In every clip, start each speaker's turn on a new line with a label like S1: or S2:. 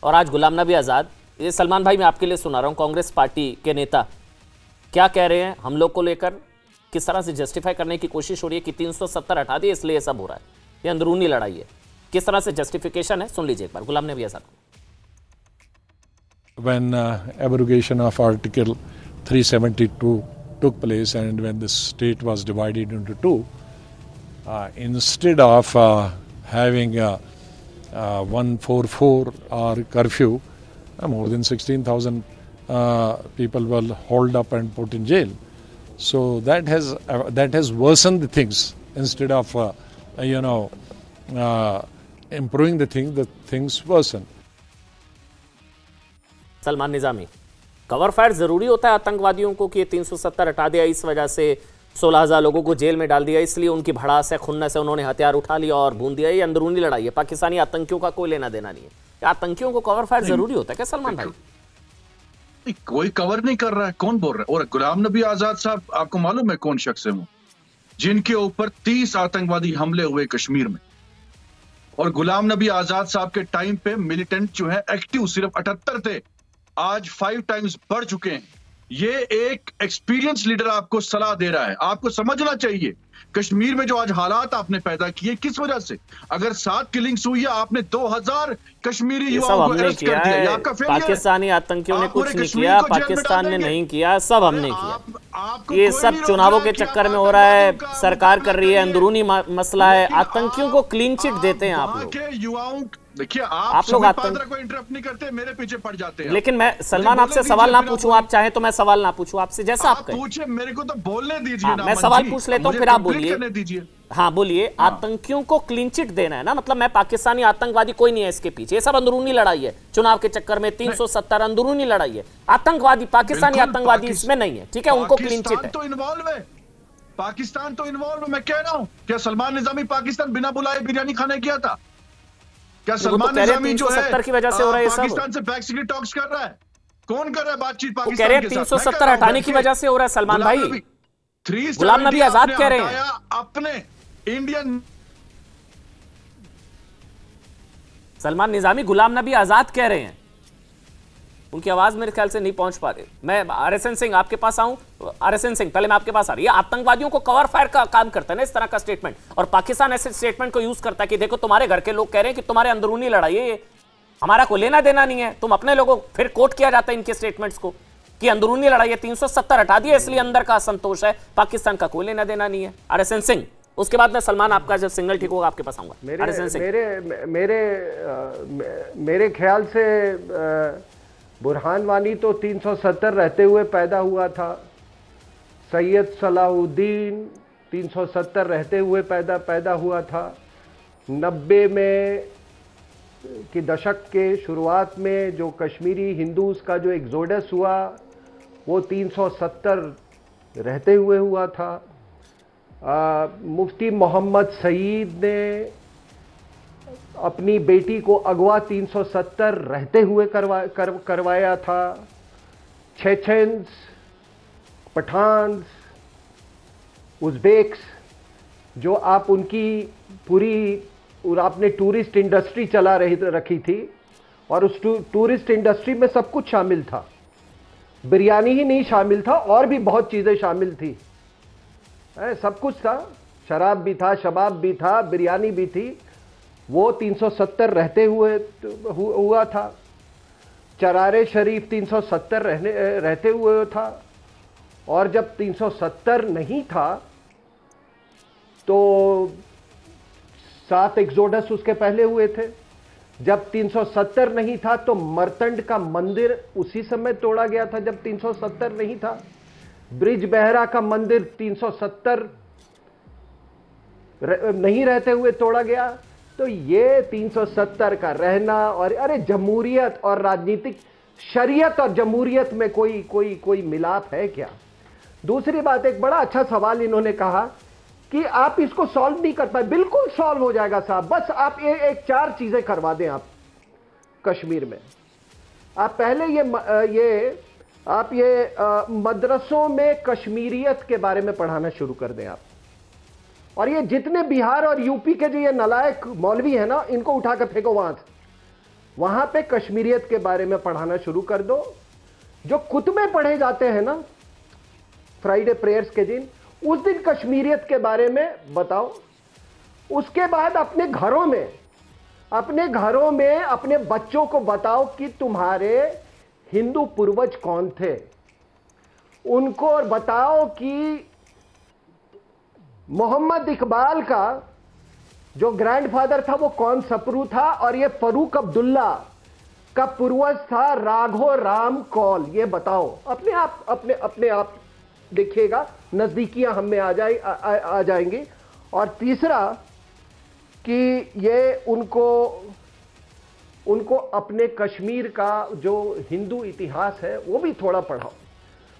S1: और आज गुलाम नबी आज़ाद, ये सलमान भाई मैं आपके लिए सुना रहा हूँ, कांग्रेस पार्टी के नेता क्या कह रहे हैं हम लोग को लेकर, किस तरह से जस्टिफाई करने की कोशिश हो रही है कि 370 हटा दिए इसलिए ये सब हो रहा है, ये अंदरूनी लड़ाई है, किस तरह से जस्टिफिकेशन है, सुन लीजिए एक बार Ghulam Nabi Azad.
S2: When abrogation of Article 372 took place and when the state was divided into two, instead of having 144 hour curfew, more than 16,000 people were hauled up and put in jail. So that has worsened the things instead of improving the things worsen.
S1: Salman Nizami, cover fire जरूरी होता है आतंकवादियों को कि 370 हटा दिया इस वजह से 16,000 लोगों को जेल में डाल दिया, इसलिए उनकी भड़ास है, खुन्नस है, उन्होंने हथियार उठा लिया और भून दिया, ये अंदरूनी लड़ाई है, पाकिस्तानी आतंकियों का कोई लेना देना नहीं है। आतंकियों को कवर फायर जरूरी होता है क्या सलमान भाई?
S3: कोई कवर नहीं कर रहा है, कौन बोल रहा है? और गुलाम नबी आजाद साहब, आपको मालूम है कौन शख्स है वो, जिनके ऊपर 30 आतंकवादी हमले हुए कश्मीर में, और गुलाम नबी आजाद साहब के टाइम पे मिलिटेंट जो है एक्टिव सिर्फ 78 थे, आज 5 टाइम्स बढ़ चुके हैं। ये एक एक्सपीरियंस लीडर आपको सलाह दे रहा है, आपको समझना चाहिए कश्मीर में जो आज हालात आपने पैदा किए किस वजह से। अगर 7 किलिंग्स हुई है, आपने 2000 कश्मीरी युवाओं को अरेस्ट कर दिया, ये आपका फेलियर है।
S1: पाकिस्तानी आतंकियों ने कुछ नहीं किया, पाकिस्तान ने नहीं किया, सब हमने किया। ये सब चुनावों के चक्कर में हो रहा है, सरकार कर रही है, अंदरूनी मसला है, आतंकियों को क्लीन चिट देते हैं आप लोग।
S3: युवाओं देखिए,
S1: आप लोग
S3: को इंटरप्ट नहीं करते, मेरे पीछे पड़ जाते हैं।
S1: लेकिन मैं सलमान आपसे सवाल ना पूछूं, आप चाहें तो मैं सवाल ना पूछूं आपसे, जैसा आप कहें।
S3: पूछे, मेरे को तो बोलने दीजिए ना,
S1: मैं सवाल पूछ लेता हूं फिर आप बोलिए। हाँ बोलिए। आतंकियों को क्लीन चिट देना है ना, मतलब मैं पाकिस्तानी आतंकवादी कोई नहीं है इसके पीछे, ये सब अंदरूनी लड़ाई है, चुनाव के चक्कर में 370 अंदरूनी लड़ाई है, आतंकवादी पाकिस्तानी आतंकवादी इसमें नहीं है, ठीक है, उनको क्लीन चिट है।
S3: तो इन्वॉल्व है, पाकिस्तान तो इन्वॉल्व है। मैं कह रहा हूं, क्या सलमान निजामी पाकिस्तान बिना बुलाए बिरयानी खाने गया था? क्या सलमान निजामी जो है
S1: 370 की वजह से हो रहा है,
S3: पाकिस्तान से बैक सीक्रेट टॉक्स कर रहा है? कौन कर रहा है बातचीत पाकिस्तान
S1: कह रहे हैं 370 हटाने की वजह से हो रहा है सलमान भाई। गुलाम नबी आजाद कह रहे हैं
S3: अपने इंडियन,
S1: सलमान निजामी गुलाम नबी आजाद कह रहे हैं, उनकी आवाज मेरे ख्याल से नहीं पहुंच पा रही। मैं आरएसएन सिंह आपके पास आऊं, आरएसएन सिंह पहले मैं आपके पास आ रही है। आतंकवादियों को कवर फायर का काम करता है ना इस तरह का स्टेटमेंट, और पाकिस्तान ऐसे स्टेटमेंट को यूज करता है कि देखो तुम्हारे घर के लोग कह रहे हैं कि तुम्हारे अंदरूनी लड़ाई है, ये हमारा कोई लेना देना नहीं है, तुम अपने लोगों, फिर कोट किया जाता है इनके स्टेटमेंट्स को कि अंदरूनी लड़ाई है, 370 हटा दिया इसलिए अंदर का असंतोष है, पाकिस्तान का कोई लेना देना नहीं है। आरएसएन सिंह, उसके बाद मैं सलमान आपका जब सिग्नल ठीक होगा आपके पास आऊंगा।
S4: मेरे ख्याल से बुरहान वानी तो 370 रहते हुए पैदा हुआ था, सैयद सलाहुद्दीन 370 रहते हुए पैदा हुआ था, 90 में की दशक के शुरुआत में जो कश्मीरी हिंदूज का जो एक्सोडस हुआ वो 370 रहते हुए हुआ था। मुफ्ती मोहम्मद सईद ने अपनी बेटी को अगवा 370 रहते हुए करवाया था। चेचेन्स, पठान्स, उज़्बेक्स, जो आप उनकी पूरी, और आपने टूरिस्ट इंडस्ट्री चला रखी थी, और उस टूरिस्ट इंडस्ट्री में सब कुछ शामिल था, बिरयानी ही नहीं शामिल था, और भी बहुत चीज़ें शामिल थी, सब कुछ था, शराब भी था, शबाब भी था, बिरयानी भी थी। वो 370 रहते हुए हुआ था। चरारे शरीफ 370 रहते हुए था, और जब 370 नहीं था तो 7 एक्सोडस उसके पहले हुए थे। जब 370 नहीं था तो मर्तंड का मंदिर उसी समय तोड़ा गया था जब 370 नहीं था। ब्रिज बेहरा का मंदिर 370 नहीं रहते हुए तोड़ा गया। तो ये 370 का रहना, और अरे जमहूरियत और राजनीतिक, शरीयत और जमहूरियत में कोई मिलाप है क्या? दूसरी बात, एक बड़ा अच्छा सवाल इन्होंने कहा कि आप इसको सॉल्व नहीं कर पाए। बिल्कुल सॉल्व हो जाएगा साहब, बस आप एक 4 चीजें करवा दें आप कश्मीर में। आप पहले ये मदरसों में कश्मीरियत के बारे में पढ़ाना शुरू कर दें आप, और ये जितने बिहार और यूपी के जो ये नालायक मौलवी हैं ना, इनको उठा कर फेंको वहां से। वहां पे कश्मीरियत के बारे में पढ़ाना शुरू कर दो। जो खुतबे पढ़े जाते हैं ना फ्राइडे प्रेयर्स के दिन, उस दिन कश्मीरियत के बारे में बताओ। उसके बाद अपने घरों में अपने बच्चों को बताओ कि तुम्हारे हिंदू पूर्वज कौन थे। उनको बताओ कि मोहम्मद इकबाल का जो ग्रैंडफादर था वो कौन सपरू था, और ये फरूक अब्दुल्ला का पूर्वज था राघव राम कौल। ये बताओ। अपने आप देखिएगा, नजदीकियां हम में आ जाएंगी। और तीसरा कि ये उनको अपने कश्मीर का जो हिंदू इतिहास है वो भी थोड़ा पढ़ाओ।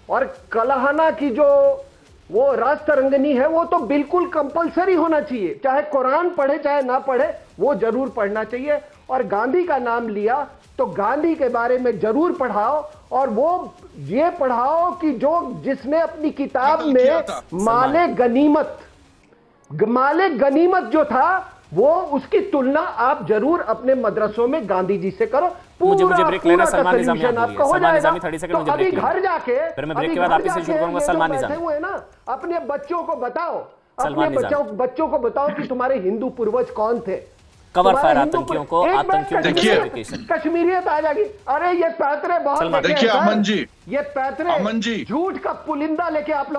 S4: और कलहना की जो वो राजतरंगिणी है वो तो बिल्कुल कंपलसरी होना चाहिए, चाहे कुरान पढ़े चाहे ना पढ़े, वो जरूर पढ़ना चाहिए। और गांधी का नाम लिया तो गांधी के बारे में जरूर पढ़ाओ, और वो ये पढ़ाओ कि जिसने अपनी किताब में माले गनीमत जो था वो उसकी तुलना आप जरूर अपने मदरसों में गांधी जी से करो।
S1: मुझे ब्रेक लेना। सलमान निजामी
S4: आपका हो जाएगा।
S1: सलमान निजामी 30 सेकंड मुझे ब्रेक
S4: घर जाके
S1: फिर मैं ब्रेक के बाद आपसे शुरू करूंगा। सलमान निजामी
S4: हुए ना, अपने बच्चों को बताओ, बच्चों को बताओ कि तुम्हारे हिंदू पूर्वज कौन थे।
S1: कवर फायर आतंकियों को
S4: कश्मीरियत आ जाएगी। अरे ये पैतरे बहुत,
S3: देखिए अमन जी,
S4: ये पैतरे झूठ का पुलिंदा लेके आप लोग